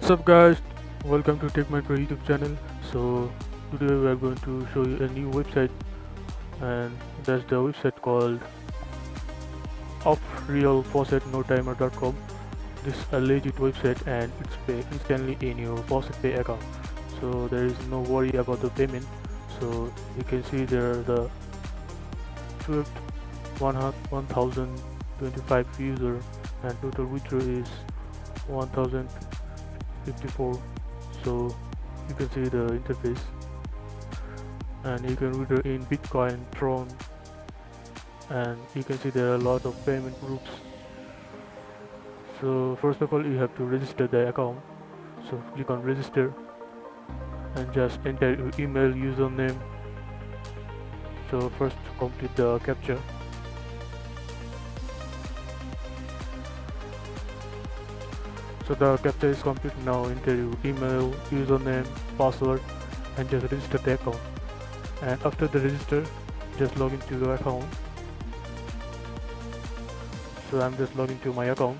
What's up guys, welcome to techminepro YouTube channel. So today we are going to show you a new website, and that's the website called offrealfaucetnotimer.com. This is a legit website and it's pay instantly in your FaucetPay account, so there is no worry about the payment. So you can see there are the 1025 user and total withdraw is 1054. So you can see the interface, and you can withdraw in Bitcoin, Tron, and you can see there are a lot of payment groups. So first of all you have to register the account, so click on register and just enter your email, username. So first complete the captcha. So the captcha is complete. Now enter your email, username, password and just register the account. And after the register, just log into the account. So I'm just logging to my account.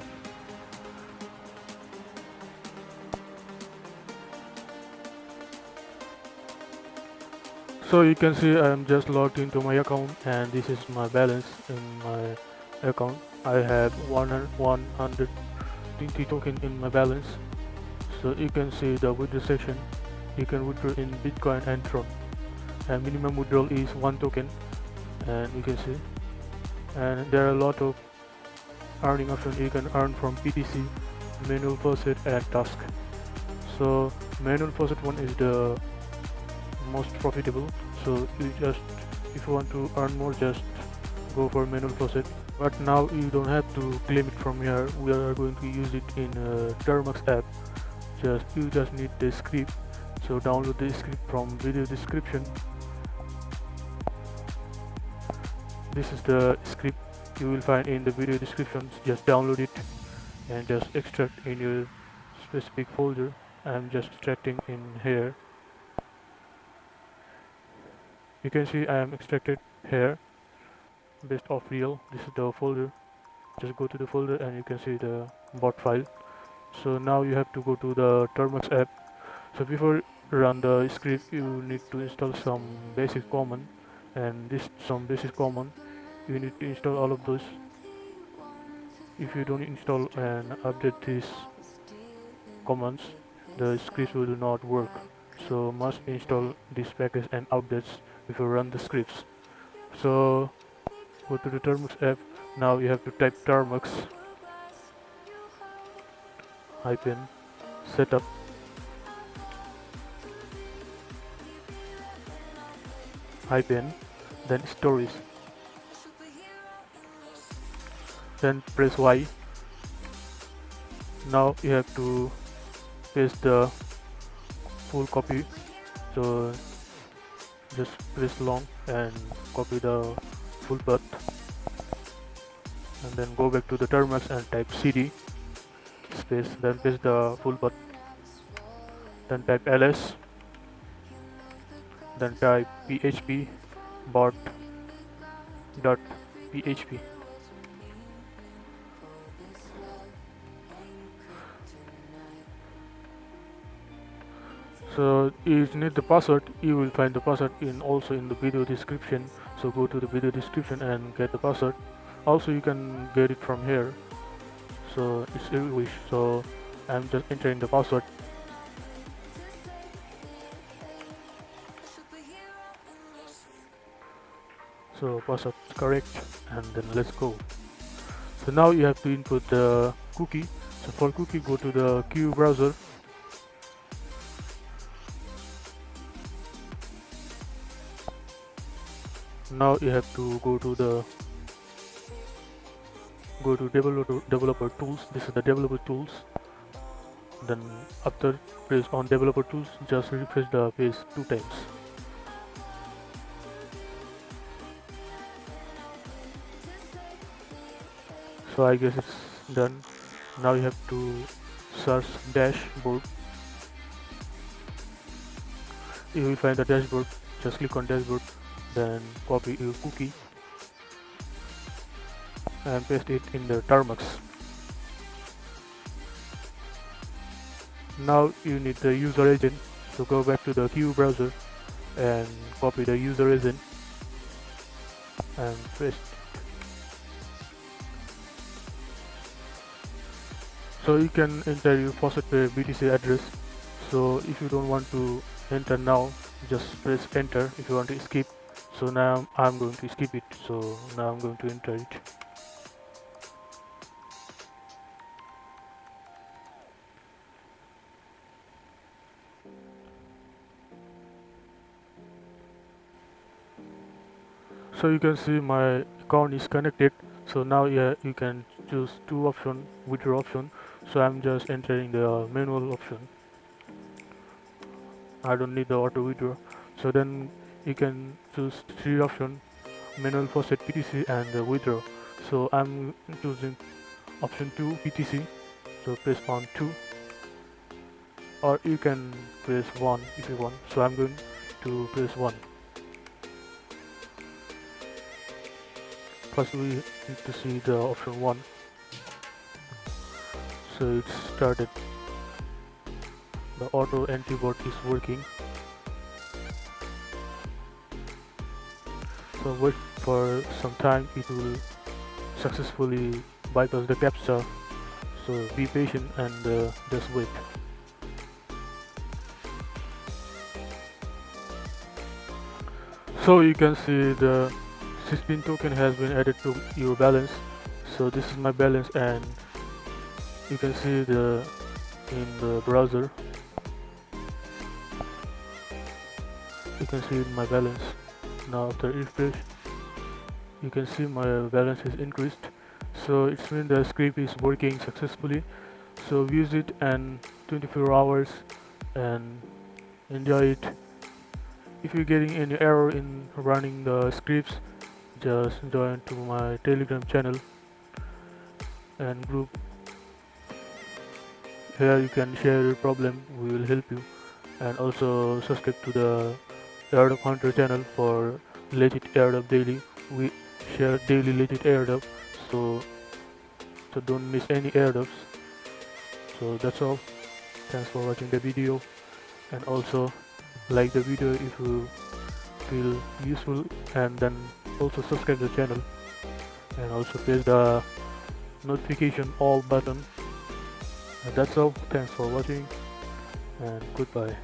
So you can see I'm just logged into my account, and this is my balance in my account. I have 120 token in my balance. So you can see the withdraw section. You can withdraw in Bitcoin and Tron, and minimum withdrawal is 1 token, and you can see, and there are a lot of earning options. You can earn from BTC, manual faucet and task. So manual faucet one is the most profitable, so you just, if you want to earn more, just go for manual faucet. But now you don't have to claim it from here. We are going to use it in Termux app. You just need the script, so download the script from video description. This is the script you will find in the video description. Just download it and just extract in your specific folder. I'm just extracting in here. You can see I am extracted here, BESTOFREAL. This is the folder. Just go to the folder and you can see the bot file. So now you have to go to the Termux app. So before run the script, you need to install some basic command, and some basic command you need to install all of those. If you don't install and update these commands, the scripts will not work. So must install this package and updates before run the scripts. So go to the Termux app. Now you have to type Termux hyphen setup, hyphen then stories, then press Y. Now you have to paste the full copy, so just press long and copy the full path, and then go back to the Termux and type cd space, then paste the full path, then type ls, then type php bot.php. So if you need the password, you will find the password also in the video description. So go to the video description and get the password. Also you can get it from here, so it's your wish. So I'm just entering the password. So password is correct, and then let's go. So now you have to input the cookie. So for cookie, go to the Q browser. Now you have to go to developer tools. This is the developer tools. Then after press on developer tools, just refresh the page 2 times. So I guess it's done. Now you have to search dashboard. You will find the dashboard. Just click on dashboard, then copy your cookie and paste it in the Termux. Now you need the user agent, so go back to the Q browser and copy the user agent and paste. So you can enter your FaucetPay BTC address. So if you don't want to enter now, just press enter if you want to skip. So now I'm going to skip it, so now I'm going to enter it. So you can see my account is connected. So now yeah, you can choose two option, withdraw option. So I'm just entering the manual option. I don't need the auto withdraw. So then you can choose three option, manual faucet BTC and the withdraw. So I'm choosing option 2 BTC. So press on 2, or you can press 1 if you want. So I'm going to press 1. First we need to see the option 1. So it's started. The auto antibot is working. So wait for some time, it will successfully bypass the captcha. So be patient and just wait. So you can see the spin token has been added to your balance. So this is my balance, and you can see in the browser, you can see my balance. Now after refresh, you can see my balance is increased. So it's means the script is working successfully. So use it and 24 hours and enjoy it. If you're getting any error in running the scripts, just join to my Telegram channel and group. Here you can share your problem, we will help you. And also subscribe to the Airdrop Hunter channel for legit airdrop daily. We share daily legit airdrop, so don't miss any airdrops. So that's all. Thanks for watching the video, and also like the video if you feel useful, and then also subscribe the channel and also press the notification all button. And that's all. Thanks for watching and goodbye.